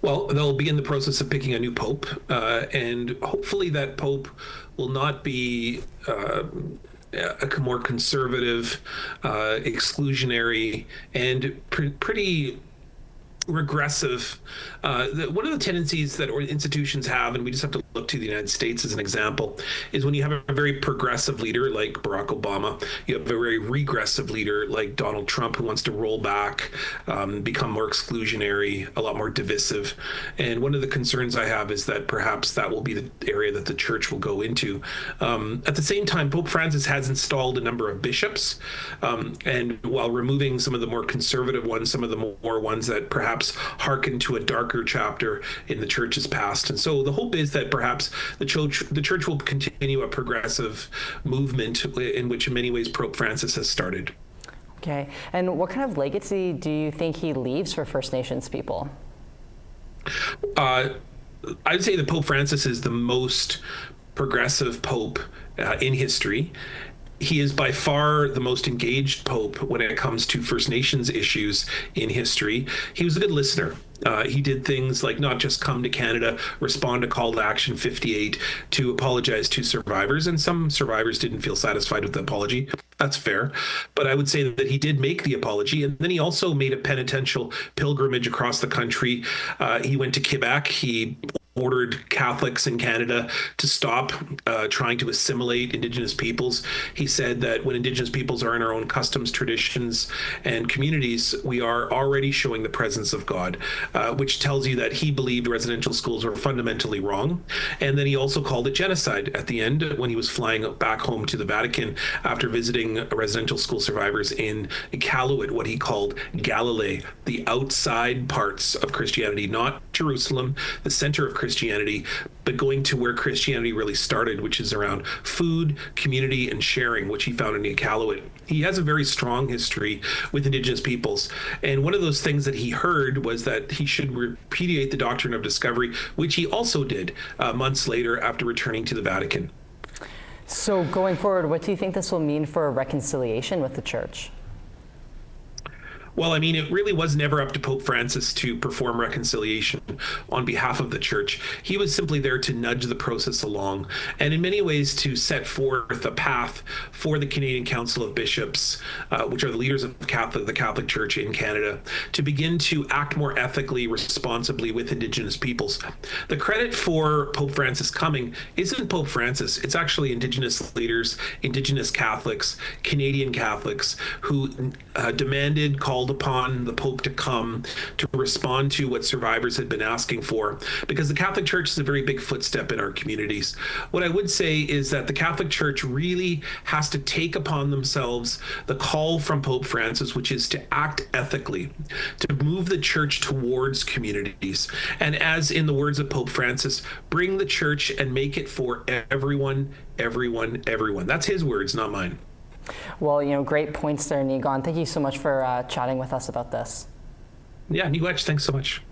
Well, they'll begin the process of picking a new pope, and hopefully that pope will not be a more conservative, exclusionary, and pretty regressive. One of the tendencies that institutions have, and we just have to look to the United States as an example, is when you have a very progressive leader like Barack Obama, you have a very regressive leader like Donald Trump who wants to roll back, become more exclusionary, a lot more divisive. And one of the concerns I have is that perhaps that will be the area that the church will go into. At the same time, Pope Francis has installed a number of bishops, and while removing some of the more conservative ones, some of the more ones that perhaps hearken to a darker chapter in the church's past. And so the hope is that perhaps the church will continue a progressive movement in which in many ways Pope Francis has started. Okay. And what kind of legacy do you think he leaves for First Nations people? I'd say that Pope Francis is the most progressive pope in history. He is by far the most engaged pope when it comes to First Nations issues in history. He was a good listener. He did things like not just come to Canada, respond to Call to Action 58 to apologize to survivors, and some survivors didn't feel satisfied with the apology. That's fair. But I would say that he did make the apology, and then he also made a penitential pilgrimage across the country. He went to Quebec. He ordered Catholics in Canada to stop trying to assimilate Indigenous peoples. He said that when Indigenous peoples are in our own customs, traditions, and communities, we are already showing the presence of God, which tells you that he believed residential schools were fundamentally wrong. And then he also called it genocide at the end when he was flying back home to the Vatican after visiting residential school survivors in Iqaluit, what he called Galilee, the outside parts of Christianity, not Jerusalem, the center of Christianity, but going to where Christianity really started, which is around food, community, and sharing, which he found in Iqaluit. He has a very strong history with Indigenous peoples. And one of those things that he heard was that he should repudiate the doctrine of discovery, which he also did months later after returning to the Vatican. So going forward, what do you think this will mean for a reconciliation with the church? Well, I mean, it really was never up to Pope Francis to perform reconciliation on behalf of the church. He was simply there to nudge the process along, and in many ways to set forth a path for the Canadian Council of Bishops, which are the leaders of the Catholic Church in Canada, to begin to act more ethically, responsibly with Indigenous peoples. The credit for Pope Francis coming isn't Pope Francis. It's actually Indigenous leaders, Indigenous Catholics, Canadian Catholics who demanded, called upon the Pope to come to respond to what survivors had been asking for, because the Catholic Church is a very big footstep in our communities. What I would say is that the Catholic Church really has to take upon themselves the call from Pope Francis, which is to act ethically, to move the church towards communities. And as in the words of Pope Francis, bring the church and make it for everyone, everyone, everyone. That's his words, not mine. Well, great points there, Niigaan. Thank you so much for chatting with us about this. Yeah, Niigaan, thanks so much.